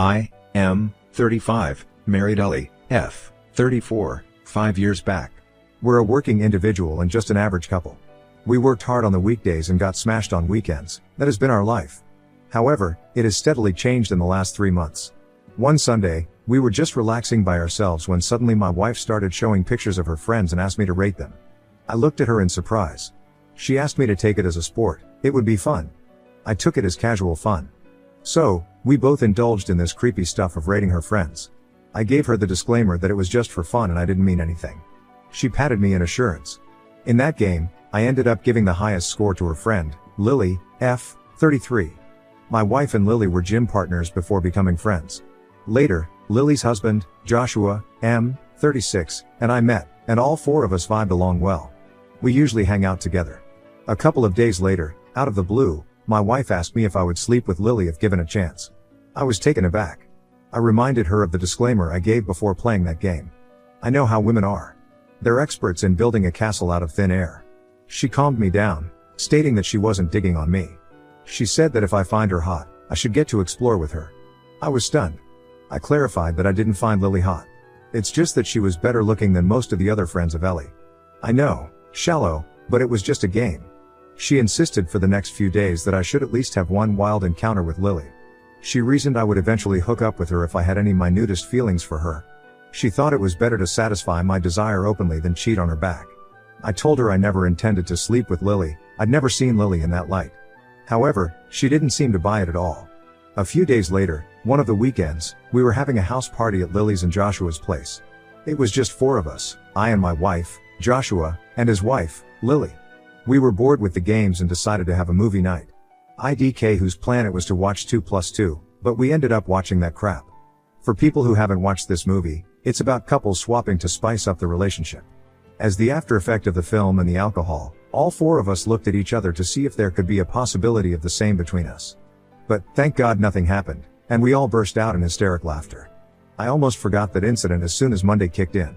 I am 35, married Ellie, F, 34, 5 years back. We're a working individual and just an average couple. We worked hard on the weekdays and got smashed on weekends. That has been our life. However, it has steadily changed in the last 3 months. One Sunday, we were just relaxing by ourselves when suddenly my wife started showing pictures of her friends and asked me to rate them. I looked at her in surprise. She asked me to take it as a sport. It would be fun. I took it as casual fun. So, we both indulged in this creepy stuff of rating her friends. I gave her the disclaimer that it was just for fun and I didn't mean anything. She patted me in assurance. In that game, I ended up giving the highest score to her friend, Lily, F, 33. My wife and Lily were gym partners before becoming friends. Later, Lily's husband, Joshua, M, 36, and I met, and all four of us vibed along well. We usually hang out together. A couple of days later, out of the blue, my wife asked me if I would sleep with Lily if given a chance. I was taken aback. I reminded her of the disclaimer I gave before playing that game. I know how women are. They're experts in building a castle out of thin air. She calmed me down, stating that she wasn't digging on me. She said that if I find her hot, I should get to explore with her. I was stunned. I clarified that I didn't find Lily hot. It's just that she was better looking than most of the other friends of Ellie. I know, shallow, but it was just a game. She insisted for the next few days that I should at least have one wild encounter with Lily. She reasoned I would eventually hook up with her if I had any minutest feelings for her. She thought it was better to satisfy my desire openly than cheat on her back. I told her I never intended to sleep with Lily. I'd never seen Lily in that light. However, she didn't seem to buy it at all. A few days later, one of the weekends, we were having a house party at Lily's and Joshua's place. It was just 4 of us, I and my wife, Joshua, and his wife, Lily. We were bored with the games and decided to have a movie night. IDK whose plan it was to watch 2+2, but we ended up watching that crap. For people who haven't watched this movie, it's about couples swapping to spice up the relationship. As the after effect of the film and the alcohol, all 4 of us looked at each other to see if there could be a possibility of the same between us. But, thank God nothing happened, and we all burst out in hysteric laughter. I almost forgot that incident as soon as Monday kicked in.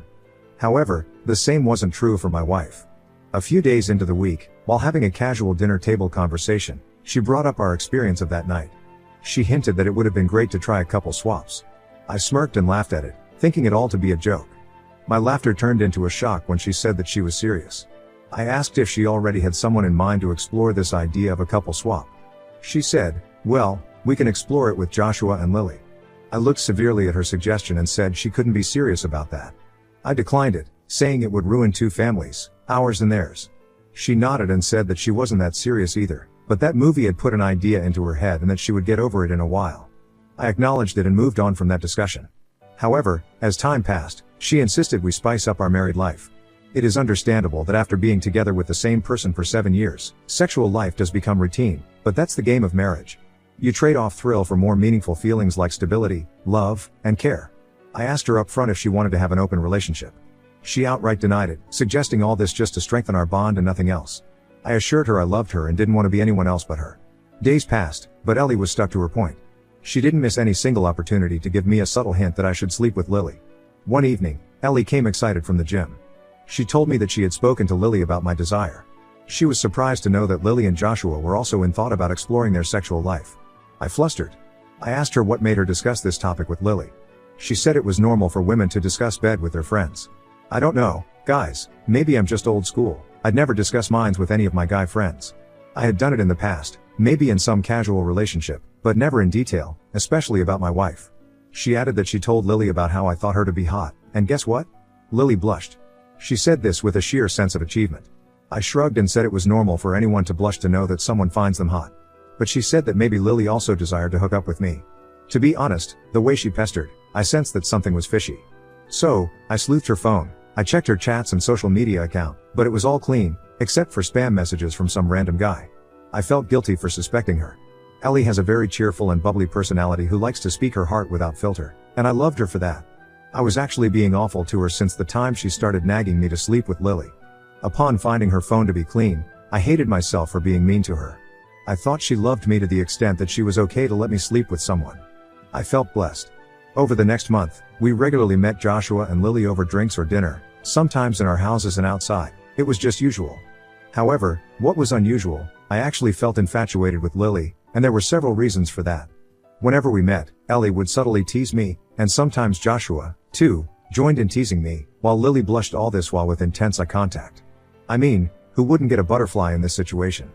However, the same wasn't true for my wife. A few days into the week, while having a casual dinner table conversation, she brought up our experience of that night. She hinted that it would have been great to try a couple swaps. I smirked and laughed at it, thinking it all to be a joke. My laughter turned into a shock when she said that she was serious. I asked if she already had someone in mind to explore this idea of a couple swap. She said, well, we can explore it with Joshua and Lily. I looked severely at her suggestion and said she couldn't be serious about that. I declined it, saying it would ruin 2 families, ours and theirs. She nodded and said that she wasn't that serious either, but that movie had put an idea into her head and that she would get over it in a while. I acknowledged it and moved on from that discussion. However, as time passed, she insisted we spice up our married life. It is understandable that after being together with the same person for 7 years, sexual life does become routine, but that's the game of marriage. You trade off thrill for more meaningful feelings like stability, love, and care. I asked her up front if she wanted to have an open relationship. She outright denied it, suggesting all this just to strengthen our bond and nothing else. I assured her I loved her and didn't want to be anyone else but her. Days passed, but Ellie was stuck to her point. She didn't miss any single opportunity to give me a subtle hint that I should sleep with Lily. One evening, Ellie came excited from the gym. She told me that she had spoken to Lily about my desire. She was surprised to know that Lily and Joshua were also in thought about exploring their sexual life. I flustered. I asked her what made her discuss this topic with Lily. She said it was normal for women to discuss bed with their friends. I don't know, guys, maybe I'm just old school. I'd never discuss minds with any of my guy friends. I had done it in the past, maybe in some casual relationship, but never in detail, especially about my wife. She added that she told Lily about how I thought her to be hot, and guess what? Lily blushed. She said this with a sheer sense of achievement. I shrugged and said it was normal for anyone to blush to know that someone finds them hot. But she said that maybe Lily also desired to hook up with me. To be honest, the way she pestered, I sensed that something was fishy. So, I sleuthed her phone. I checked her chats and social media account, but it was all clean, except for spam messages from some random guy. I felt guilty for suspecting her. Ellie has a very cheerful and bubbly personality who likes to speak her heart without filter, and I loved her for that. I was actually being awful to her since the time she started nagging me to sleep with Lily. Upon finding her phone to be clean, I hated myself for being mean to her. I thought she loved me to the extent that she was okay to let me sleep with someone. I felt blessed. Over the next month, we regularly met Joshua and Lily over drinks or dinner, sometimes in our houses and outside. It was just usual. However, what was unusual, I actually felt infatuated with Lily, and there were several reasons for that. Whenever we met, Ellie would subtly tease me, and sometimes Joshua, too, joined in teasing me, while Lily blushed, all this while with intense eye contact. I mean, who wouldn't get a butterfly in this situation?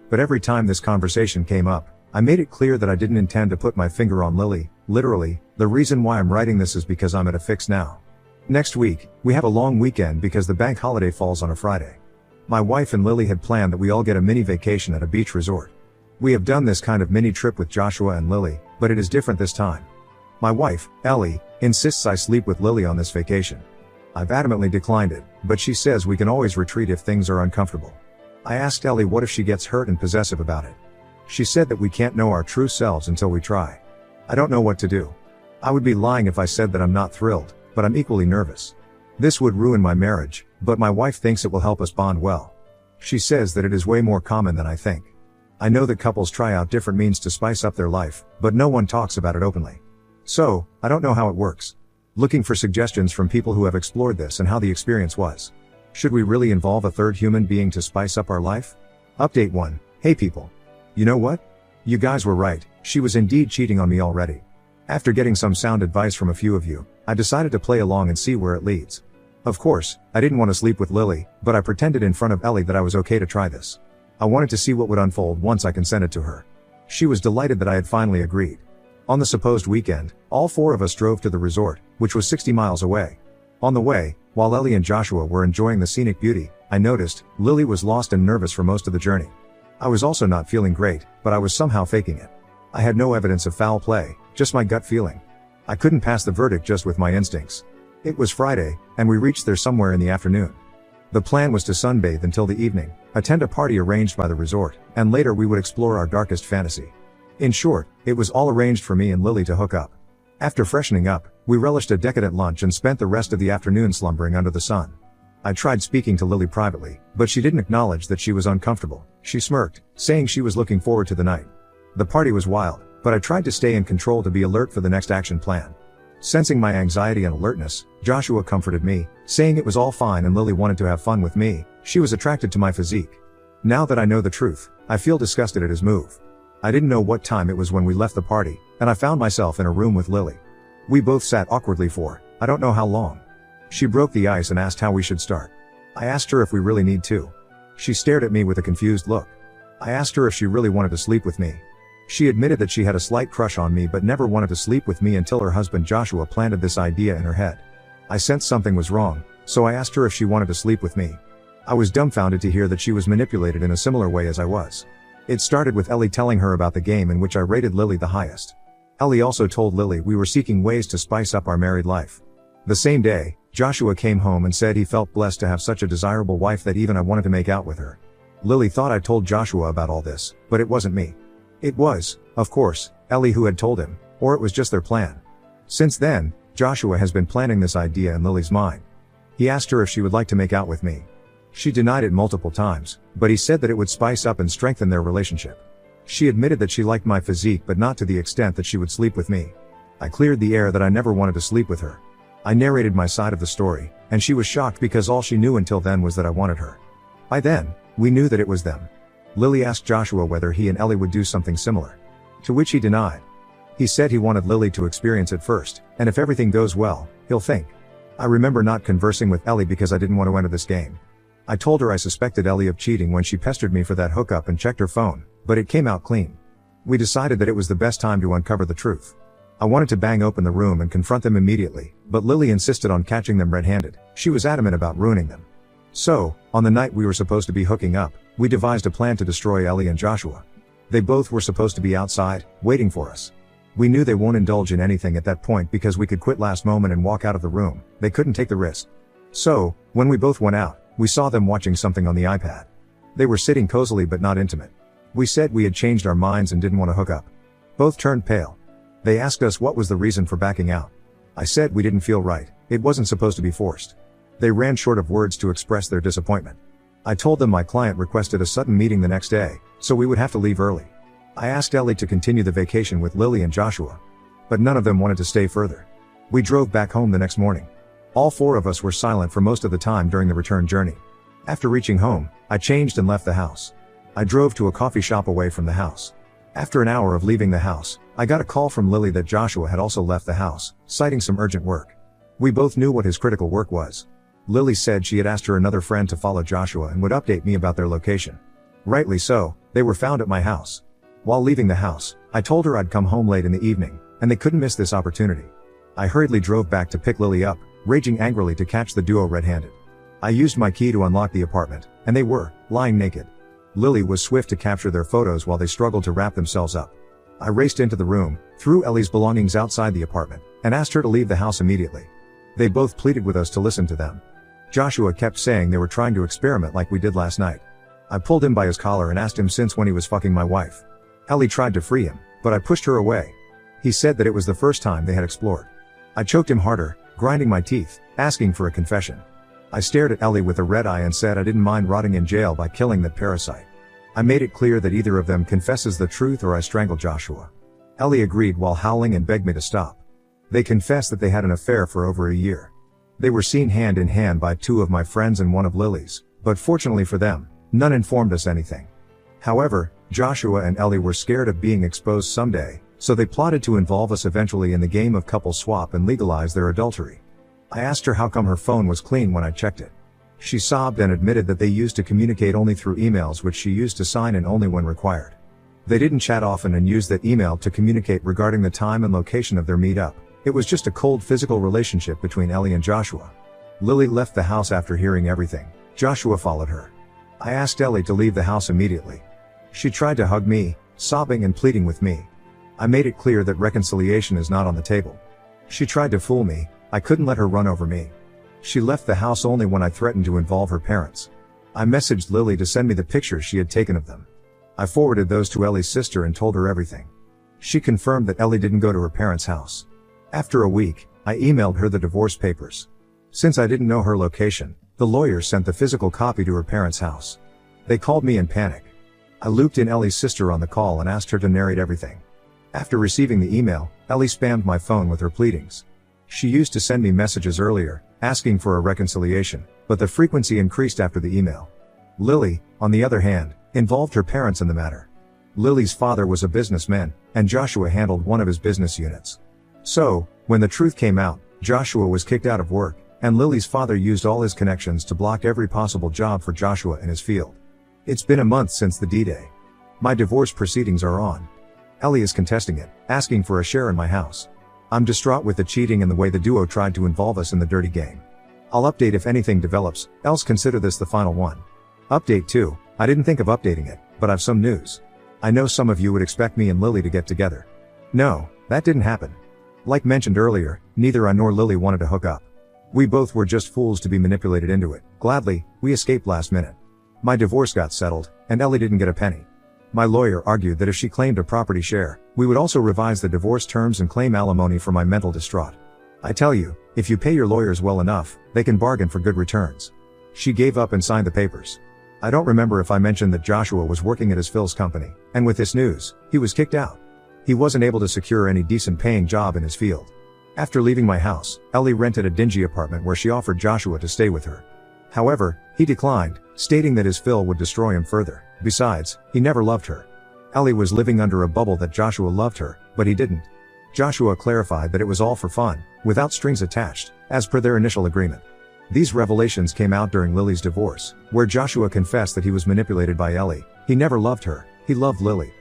But every time this conversation came up, I made it clear that I didn't intend to put my finger on Lily. Literally, the reason why I'm writing this is because I'm at a fix now. Next week, we have a long weekend because the bank holiday falls on a Friday. My wife and Lily had planned that we all get a mini vacation at a beach resort. We have done this kind of mini trip with Joshua and Lily, but it is different this time. My wife, Ellie, insists I sleep with Lily on this vacation. I've adamantly declined it, but she says we can always retreat if things are uncomfortable. I asked Ellie what if she gets hurt and possessive about it. She said that we can't know our true selves until we try. I don't know what to do. I would be lying if I said that I'm not thrilled, but I'm equally nervous. This would ruin my marriage, but my wife thinks it will help us bond well. She says that it is way more common than I think. I know that couples try out different means to spice up their life, but no one talks about it openly. So, I don't know how it works. Looking for suggestions from people who have explored this and how the experience was. Should we really involve a third human being to spice up our life? Update 1. Hey people. You know what? You guys were right, she was indeed cheating on me already. After getting some sound advice from a few of you, I decided to play along and see where it leads. Of course, I didn't want to sleep with Lily, but I pretended in front of Ellie that I was okay to try this. I wanted to see what would unfold once I consented to her. She was delighted that I had finally agreed. On the supposed weekend, all 4 of us drove to the resort, which was 60 miles away. On the way, while Ellie and Joshua were enjoying the scenic beauty, I noticed Lily was lost and nervous for most of the journey. I was also not feeling great, but I was somehow faking it. I had no evidence of foul play, just my gut feeling. I couldn't pass the verdict just with my instincts. It was Friday, and we reached there somewhere in the afternoon. The plan was to sunbathe until the evening, attend a party arranged by the resort, and later we would explore our darkest fantasy. In short, it was all arranged for me and Lily to hook up. After freshening up, we relished a decadent lunch and spent the rest of the afternoon slumbering under the sun. I tried speaking to Lily privately, but she didn't acknowledge that she was uncomfortable. She smirked, saying she was looking forward to the night. The party was wild, but I tried to stay in control to be alert for the next action plan. Sensing my anxiety and alertness, Joshua comforted me, saying it was all fine and Lily wanted to have fun with me. She was attracted to my physique. Now that I know the truth, I feel disgusted at his move. I didn't know what time it was when we left the party, and I found myself in a room with Lily. We both sat awkwardly for, I don't know how long. She broke the ice and asked how we should start. I asked her if we really need to. She stared at me with a confused look. I asked her if she really wanted to sleep with me. She admitted that she had a slight crush on me but never wanted to sleep with me until her husband Joshua planted this idea in her head. I sensed something was wrong, so I asked her if she wanted to sleep with me. I was dumbfounded to hear that she was manipulated in a similar way as I was. It started with Ellie telling her about the game in which I rated Lily the highest. Ellie also told Lily we were seeking ways to spice up our married life. The same day, Joshua came home and said he felt blessed to have such a desirable wife that even I wanted to make out with her. Lily thought I told Joshua about all this, but it wasn't me. It was, of course, Ellie who had told him, or it was just their plan. Since then, Joshua has been planting this idea in Lily's mind. He asked her if she would like to make out with me. She denied it multiple times, but he said that it would spice up and strengthen their relationship. She admitted that she liked my physique but not to the extent that she would sleep with me. I cleared the air that I never wanted to sleep with her. I narrated my side of the story, and she was shocked because all she knew until then was that I wanted her. By then, we knew that it was them. Lily asked Joshua whether he and Ellie would do something similar. To which he denied. He said he wanted Lily to experience it first, and if everything goes well, he'll think. I remember not conversing with Ellie because I didn't want to enter this game. I told her I suspected Ellie of cheating when she pestered me for that hookup and checked her phone, but it came out clean. We decided that it was the best time to uncover the truth. I wanted to bang open the room and confront them immediately, but Lily insisted on catching them red-handed. She was adamant about ruining them. So, on the night we were supposed to be hooking up, we devised a plan to destroy Ellie and Joshua. They both were supposed to be outside, waiting for us. We knew they won't indulge in anything at that point because we could quit last moment and walk out of the room. They couldn't take the risk. So, when we both went out, we saw them watching something on the iPad. They were sitting cozily but not intimate. We said we had changed our minds and didn't want to hook up. Both turned pale. They asked us what was the reason for backing out. I said we didn't feel right, it wasn't supposed to be forced. They ran short of words to express their disappointment. I told them my client requested a sudden meeting the next day, so we would have to leave early. I asked Ellie to continue the vacation with Lily and Joshua. But none of them wanted to stay further. We drove back home the next morning. All 4 of us were silent for most of the time during the return journey. After reaching home, I changed and left the house. I drove to a coffee shop away from the house. After an hour of leaving the house, I got a call from Lily that Joshua had also left the house, citing some urgent work. We both knew what his critical work was. Lily said she had asked her another friend to follow Joshua and would update me about their location. Rightly so, they were found at my house. While leaving the house, I told her I'd come home late in the evening, and they couldn't miss this opportunity. I hurriedly drove back to pick Lily up, raging angrily to catch the duo red-handed. I used my key to unlock the apartment, and they were lying naked. Lily was swift to capture their photos while they struggled to wrap themselves up. I raced into the room, threw Ellie's belongings outside the apartment, and asked her to leave the house immediately. They both pleaded with us to listen to them. Joshua kept saying they were trying to experiment like we did last night. I pulled him by his collar and asked him since when he was fucking my wife. Ellie tried to free him, but I pushed her away. He said that it was the first time they had explored. I choked him harder, grinding my teeth, asking for a confession. I stared at Ellie with a red eye and said I didn't mind rotting in jail by killing that parasite. I made it clear that either of them confesses the truth or I strangle Joshua. Ellie agreed while howling and begged me to stop. They confessed that they had an affair for over a year. They were seen hand in hand by two of my friends and one of Lily's, but fortunately for them, none informed us anything. However, Joshua and Ellie were scared of being exposed someday, so they plotted to involve us eventually in the game of couple swap and legalize their adultery. I asked her how come her phone was clean when I checked it. She sobbed and admitted that they used to communicate only through emails which she used to sign in only when required. They didn't chat often and used that email to communicate regarding the time and location of their meetup. It was just a cold physical relationship between Ellie and Joshua. Lily left the house after hearing everything. Joshua followed her. I asked Ellie to leave the house immediately. She tried to hug me, sobbing and pleading with me. I made it clear that reconciliation is not on the table. She tried to fool me. I couldn't let her run over me. She left the house only when I threatened to involve her parents. I messaged Lily to send me the pictures she had taken of them. I forwarded those to Ellie's sister and told her everything. She confirmed that Ellie didn't go to her parents' house. After a week, I emailed her the divorce papers. Since I didn't know her location, the lawyer sent the physical copy to her parents' house. They called me in panic. I looped in Ellie's sister on the call and asked her to narrate everything. After receiving the email, Ellie spammed my phone with her pleadings. She used to send me messages earlier, asking for a reconciliation, but the frequency increased after the email. Lily, on the other hand, involved her parents in the matter. Lily's father was a businessman, and Joshua handled one of his business units. So, when the truth came out, Joshua was kicked out of work, and Lily's father used all his connections to block every possible job for Joshua in his field. It's been a month since the D-Day. My divorce proceedings are on. Ellie is contesting it, asking for a share in my house. I'm distraught with the cheating and the way the duo tried to involve us in the dirty game. I'll update if anything develops, else consider this the final one. Update 2, I didn't think of updating it, but I've some news. I know some of you would expect me and Lily to get together. No, that didn't happen. Like mentioned earlier, neither I nor Lily wanted to hook up. We both were just fools to be manipulated into it. Gladly, we escaped last minute. My divorce got settled, and Ellie didn't get a penny. My lawyer argued that if she claimed a property share, we would also revise the divorce terms and claim alimony for my mental distraught. I tell you, if you pay your lawyers well enough, they can bargain for good returns. She gave up and signed the papers. I don't remember if I mentioned that Joshua was working at his Phil's company, and with this news, he was kicked out. He wasn't able to secure any decent paying job in his field. After leaving my house, Ellie rented a dingy apartment where she offered Joshua to stay with her. However, he declined, stating that his Phil would destroy him further. Besides, he never loved her. Ellie was living under a bubble that Joshua loved her, but he didn't. Joshua clarified that it was all for fun, without strings attached, as per their initial agreement. These revelations came out during Lily's divorce, where Joshua confessed that he was manipulated by Ellie. He never loved her, he loved Lily.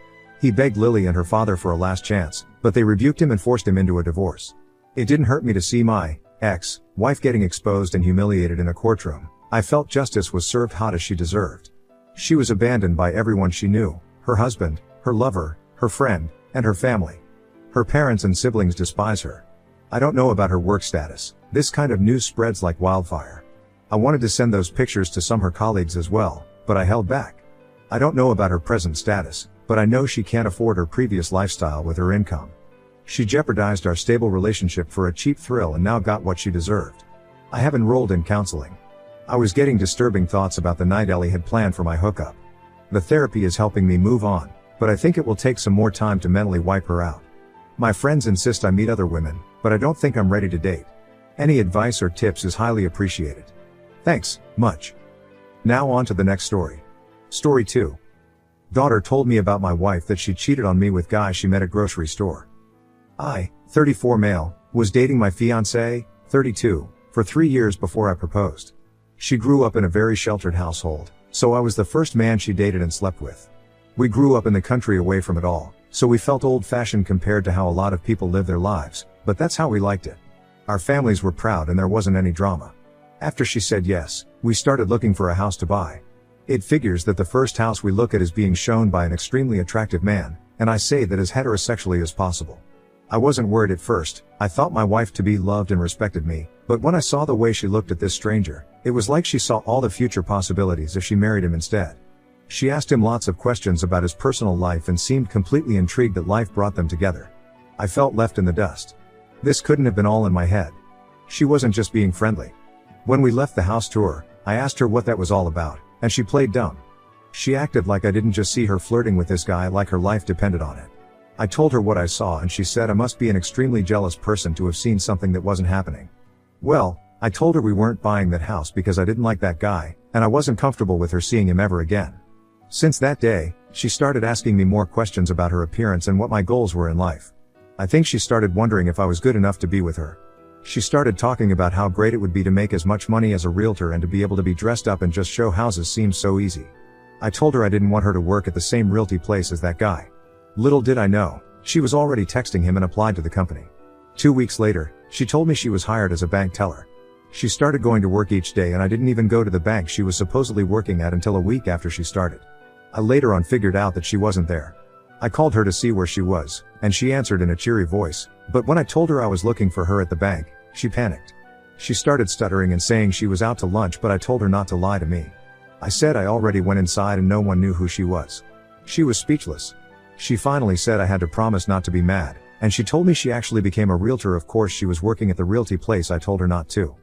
He begged Lily and her father for a last chance, but they rebuked him and forced him into a divorce. It didn't hurt me to see my ex-wife getting exposed and humiliated in a courtroom. I felt justice was served hot as she deserved. She was abandoned by everyone she knew, her husband, her lover, her friend, and her family. Her parents and siblings despise her. I don't know about her work status. This kind of news spreads like wildfire. I wanted to send those pictures to some of her colleagues as well, but I held back. I don't know about her present status, but I know she can't afford her previous lifestyle with her income. She jeopardized our stable relationship for a cheap thrill and now got what she deserved. I have enrolled in counseling. I was getting disturbing thoughts about the night Ellie had planned for my hookup. The therapy is helping me move on, but I think it will take some more time to mentally wipe her out. My friends insist I meet other women, but I don't think I'm ready to date. Any advice or tips is highly appreciated. Thanks, much. Now on to the next story. Story 2. Daughter told me about my wife that she cheated on me with guy she met at grocery store. I, 34 male, was dating my fiancé, 32, for 3 years before I proposed. She grew up in a very sheltered household, so I was the first man she dated and slept with. We grew up in the country away from it all, so we felt old-fashioned compared to how a lot of people live their lives, but that's how we liked it. Our families were proud and there wasn't any drama. After she said yes, we started looking for a house to buy. It figures that the first house we look at is being shown by an extremely attractive man, and I say that as heterosexually as possible. I wasn't worried at first. I thought my wife to be loved and respected me, but when I saw the way she looked at this stranger, it was like she saw all the future possibilities if she married him instead. She asked him lots of questions about his personal life and seemed completely intrigued that life brought them together. I felt left in the dust. This couldn't have been all in my head. She wasn't just being friendly. When we left the house tour, I asked her what that was all about, and she played dumb. She acted like I didn't just see her flirting with this guy, like her life depended on it. I told her what I saw and she said I must be an extremely jealous person to have seen something that wasn't happening. Well, I told her we weren't buying that house because I didn't like that guy, and I wasn't comfortable with her seeing him ever again. Since that day, she started asking me more questions about her appearance and what my goals were in life. I think she started wondering if I was good enough to be with her. She started talking about how great it would be to make as much money as a realtor and to be able to be dressed up and just show houses seemed so easy. I told her I didn't want her to work at the same realty place as that guy. Little did I know, she was already texting him and applied to the company. 2 weeks later, she told me she was hired as a bank teller. She started going to work each day and I didn't even go to the bank she was supposedly working at until a week after she started. I later on figured out that she wasn't there. I called her to see where she was, and she answered in a cheery voice, but when I told her I was looking for her at the bank, she panicked. She started stuttering and saying she was out to lunch, but I told her not to lie to me. I said I already went inside and no one knew who she was. She was speechless. She finally said I had to promise not to be mad, and she told me she actually became a realtor. Of course she was working at the realty place I told her not to.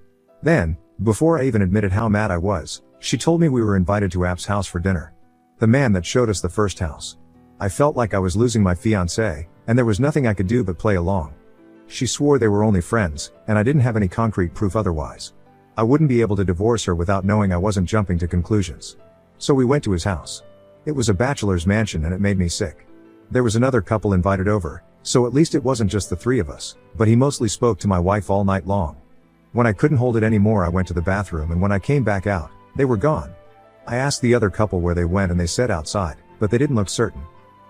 Then, before I even admitted how mad I was, she told me we were invited to App's house for dinner. The man that showed us the first house. I felt like I was losing my fiancé, and there was nothing I could do but play along. She swore they were only friends, and I didn't have any concrete proof otherwise. I wouldn't be able to divorce her without knowing I wasn't jumping to conclusions. So we went to his house. It was a bachelor's mansion and it made me sick. There was another couple invited over, so at least it wasn't just the three of us, but he mostly spoke to my wife all night long. When I couldn't hold it anymore, I went to the bathroom, and when I came back out, they were gone. I asked the other couple where they went and they said outside, but they didn't look certain.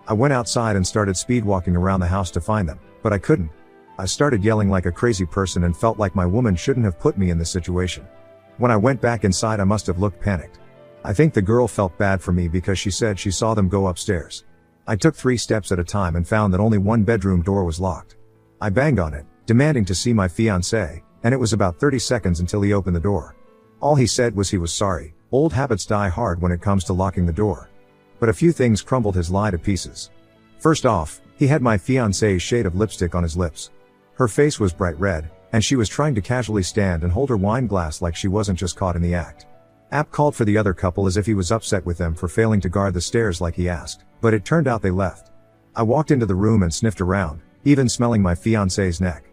I went outside and started speed walking around the house to find them, but I couldn't. I started yelling like a crazy person and felt like my woman shouldn't have put me in this situation. When I went back inside, I must have looked panicked. I think the girl felt bad for me because she said she saw them go upstairs. I took 3 steps at a time and found that only one bedroom door was locked. I banged on it, demanding to see my fiancé, and it was about 30 seconds until he opened the door. All he said was he was sorry. Old habits die hard when it comes to locking the door. But a few things crumbled his lie to pieces. First off, he had my fiancé's shade of lipstick on his lips. Her face was bright red, and she was trying to casually stand and hold her wine glass like she wasn't just caught in the act. App called for the other couple as if he was upset with them for failing to guard the stairs like he asked, but it turned out they left. I walked into the room and sniffed around, even smelling my fiancé's neck.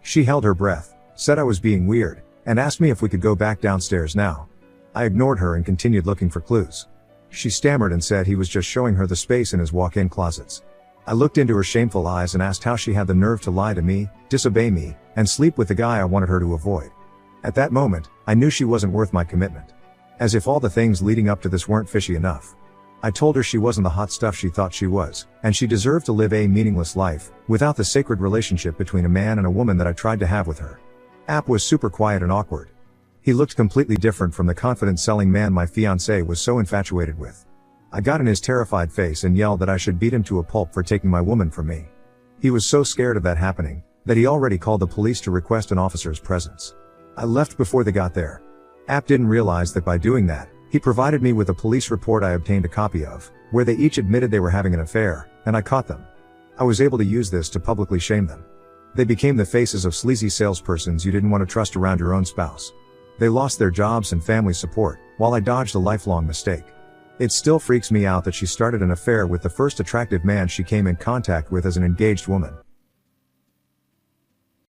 She held her breath, said I was being weird, and asked me if we could go back downstairs now. I ignored her and continued looking for clues. She stammered and said he was just showing her the space in his walk-in closets. I looked into her shameful eyes and asked how she had the nerve to lie to me, disobey me, and sleep with the guy I wanted her to avoid. At that moment, I knew she wasn't worth my commitment. As if all the things leading up to this weren't fishy enough. I told her she wasn't the hot stuff she thought she was, and she deserved to live a meaningless life, without the sacred relationship between a man and a woman that I tried to have with her. App was super quiet and awkward. He looked completely different from the confident selling man my fiancé was so infatuated with. I got in his terrified face and yelled that I should beat him to a pulp for taking my woman from me. He was so scared of that happening, that he already called the police to request an officer's presence. I left before they got there. App didn't realize that by doing that, he provided me with a police report I obtained a copy of, where they each admitted they were having an affair, and I caught them. I was able to use this to publicly shame them. They became the faces of sleazy salespersons you didn't want to trust around your own spouse. They lost their jobs and family support, while I dodged a lifelong mistake. It still freaks me out that she started an affair with the first attractive man she came in contact with as an engaged woman.